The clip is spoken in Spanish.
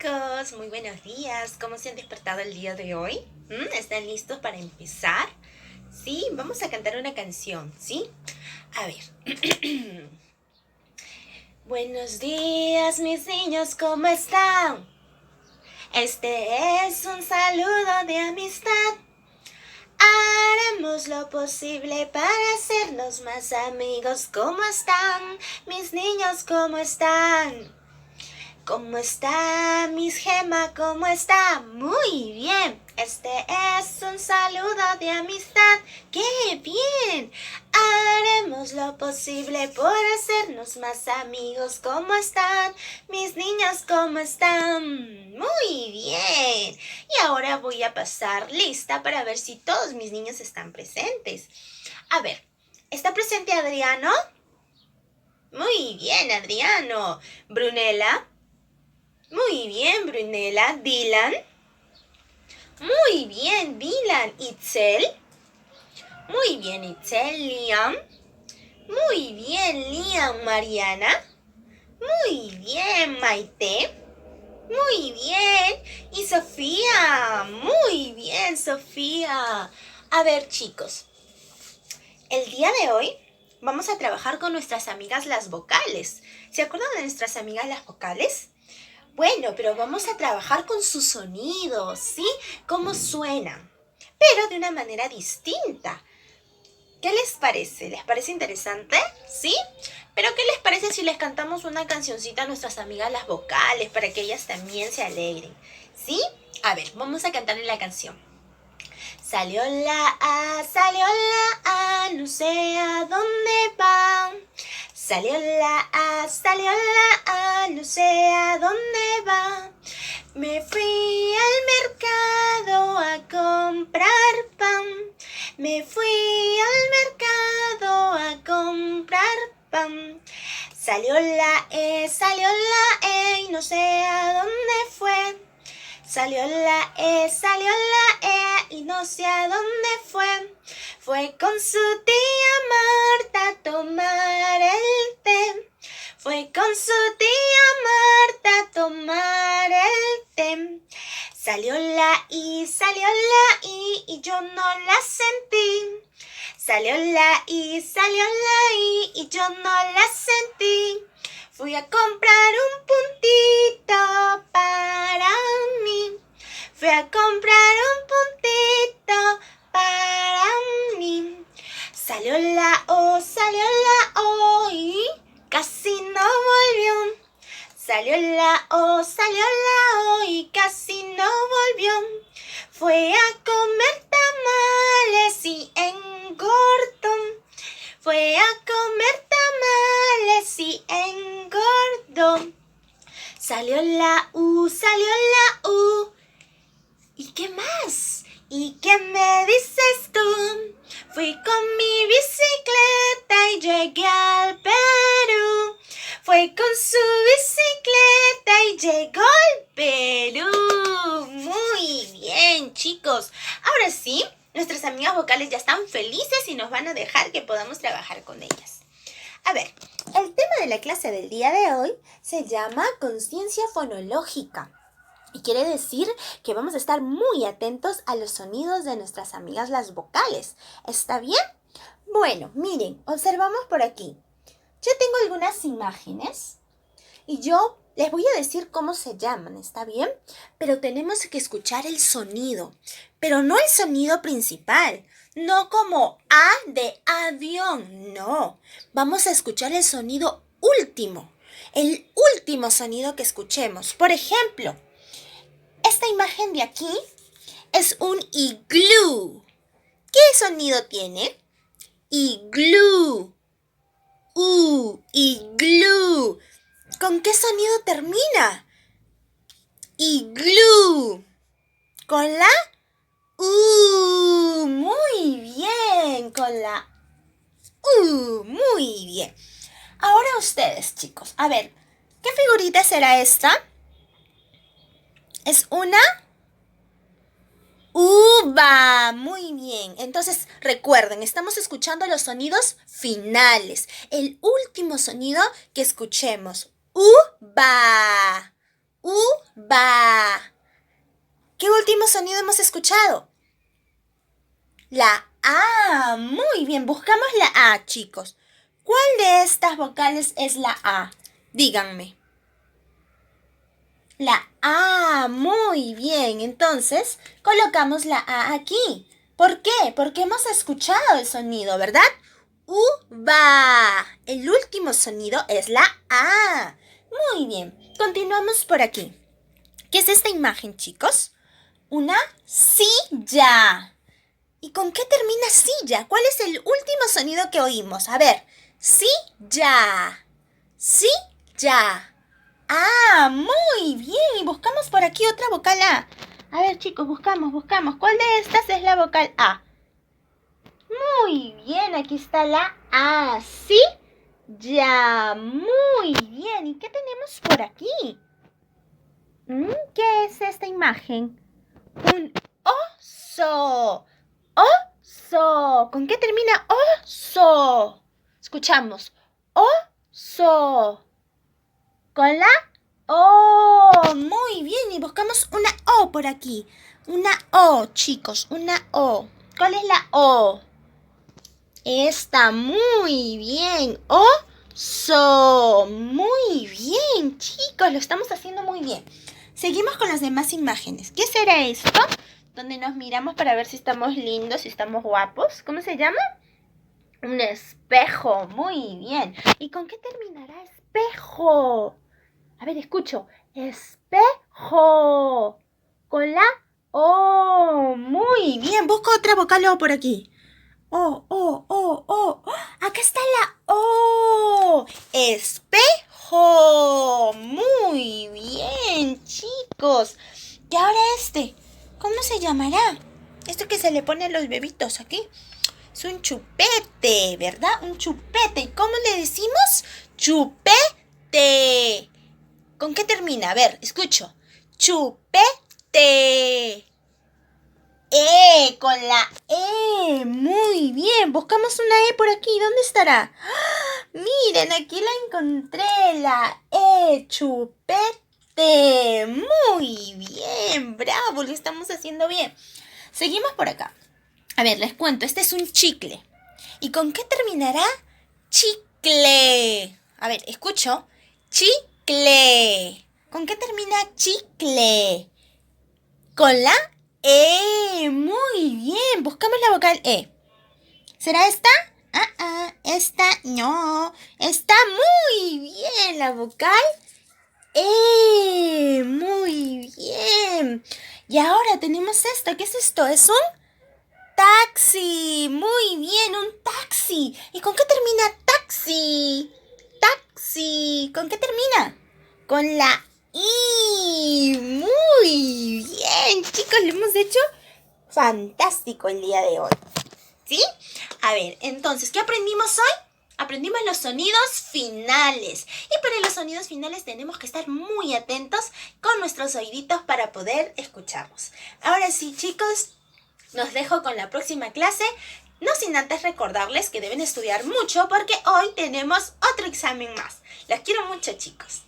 chicos, muy buenos días. ¿Cómo se han despertado el día de hoy? ¿Están listos para empezar? Sí, vamos a cantar una canción, ¿sí? A ver. Buenos días, mis niños, ¿cómo están? Este es un saludo de amistad. Haremos lo posible para hacernos más amigos. ¿Cómo están, mis niños? ¿Cómo están? ¿Cómo está, Miss Gemma? ¿Cómo está? Muy bien. Este es un saludo de amistad. ¡Qué bien! Haremos lo posible por hacernos más amigos. ¿Cómo están, mis niños? ¿Cómo están? Muy bien. Y ahora voy a pasar lista para ver si todos mis niños están presentes. A ver, ¿está presente Adriano? Muy bien, Adriano. Brunella. Muy bien, Brunella. Dylan. Muy bien, Dylan. Itzel. Muy bien, Itzel. Liam. Muy bien, Liam. Mariana. Muy bien, Maite. Muy bien. Y Sofía. Muy bien, Sofía. A ver, chicos. El día de hoy vamos a trabajar con nuestras amigas las vocales. ¿Se acuerdan de nuestras amigas las vocales? Bueno, pero vamos a trabajar con sus sonidos, ¿sí? Cómo suenan, pero de una manera distinta. ¿Qué les parece? ¿Les parece interesante? ¿Sí? Pero ¿qué les parece si les cantamos una cancioncita a nuestras amigas las vocales para que ellas también se alegren? ¿Sí? A ver, vamos a cantarle la canción. Salió la A, no sé a dónde va. Salió la A, no sé a dónde va. Me fui al mercado a comprar pan. Me fui al mercado a comprar pan. Salió la E, y no sé a dónde fue. Salió la E, y no sé a dónde fue. Fue con su tía Marta a tomar el té. Fue con su tía Marta a tomar el té. Salió la I, y yo no la sentí. Salió la I, y yo no la sentí. Fui a comprar un puntito para mí. Fui a comprar un puntito para mí. Salió la O, y casi no volvió. Salió la O, y casi no volvió. Fue a comer tamales y engordó. Fue a comer tamales y engordó. Salió la U, ¿y qué más? ¿Y qué me dices tú? Fui con mi bicicleta y llegué al Perú. Fue con su bicicleta y llegó al Perú. Muy bien, chicos. Ahora sí, nuestras amigas vocales ya están felices y nos van a dejar que podamos trabajar con ellas. A ver, el tema de la clase del día de hoy se llama conciencia fonológica. Y quiere decir que vamos a estar muy atentos a los sonidos de nuestras amigas las vocales. ¿Está bien? Bueno, miren, observamos por aquí. Yo tengo algunas imágenes y yo les voy a decir cómo se llaman, ¿está bien? Pero tenemos que escuchar el sonido, pero no el sonido principal, no como A de avión, no. Vamos a escuchar el sonido último, el último sonido que escuchemos. Por ejemplo, esta imagen de aquí es un iglú. ¿Qué sonido tiene? Iglú. Iglú. ¿Con qué sonido termina? Iglú. ¿Con la Muy bien. Con la Muy bien. Ahora ustedes, chicos. A ver, ¿qué figurita será esta? Es una uva. Muy bien. Entonces, recuerden, estamos escuchando los sonidos finales. El último sonido que escuchemos. Uva. Uva. ¿Qué último sonido hemos escuchado? La A. Muy bien, buscamos la A, chicos. ¿Cuál de estas vocales es la A? Díganme. La A. Muy bien, entonces colocamos la A aquí. ¿Por qué? Porque hemos escuchado el sonido, ¿verdad? Uva. El último sonido es la A. Muy bien, continuamos por aquí. ¿Qué es esta imagen, chicos? Una silla. ¿Y con qué termina silla? ¿Cuál es el último sonido que oímos? A ver, silla. Silla. Ah, muy bien. Y buscamos por aquí otra vocal A. A ver, chicos, buscamos. ¿Cuál de estas es la vocal A? Muy bien, aquí está la A. Sí, ya. Muy bien. ¿Y qué tenemos por aquí? ¿Qué es esta imagen? Un oso. Oso. ¿Con qué termina oso? Escuchamos. Oso. Con la O. Muy bien. Y buscamos una O por aquí. Una O, chicos. Una O. ¿Cuál es la O? Esta. Muy bien. Oso. Muy bien, chicos. Lo estamos haciendo muy bien. Seguimos con las demás imágenes. ¿Qué será esto? Donde nos miramos para ver si estamos lindos, si estamos guapos. ¿Cómo se llama? Un espejo. Muy bien. ¿Y con qué terminará espejo? A ver, escucho. Espejo. Con la O. Muy bien. Busco otra vocal O por aquí. O. Acá está la O. Espejo. Muy bien, chicos. Y ahora este. ¿Cómo se llamará? Esto que se le pone a los bebitos aquí. Es un chupete, ¿verdad? Un chupete. ¿Y cómo le decimos? Chupete. ¿Con qué termina? A ver, escucho. Chupete. Con la E. Muy bien. Buscamos una E por aquí. ¿Dónde estará? ¡Ah! Miren, aquí la encontré. La E. Chupete. Muy bien. Bravo, lo estamos haciendo bien. Seguimos por acá. A ver, les cuento. Este es un chicle. ¿Y con qué terminará? Chicle. A ver, escucho. Chicle. ¿Con qué termina chicle? Con la E. Muy bien. Buscamos la vocal E. ¿Será esta? Esta no. Está muy bien la vocal E. Muy bien. Y ahora tenemos esto. ¿Qué es esto? Es un taxi. Muy bien, un taxi. ¿Y con qué termina taxi? Taxi. ¿Con qué termina? Con la I. Muy bien, chicos, lo hemos hecho fantástico el día de hoy. ¿Sí? A ver, entonces, ¿qué aprendimos hoy? Aprendimos los sonidos finales. Y para los sonidos finales tenemos que estar muy atentos con nuestros oíditos para poder escucharlos. Ahora sí, chicos, los dejo con la próxima clase. No sin antes recordarles que deben estudiar mucho porque hoy tenemos otro examen más. Los quiero mucho, chicos.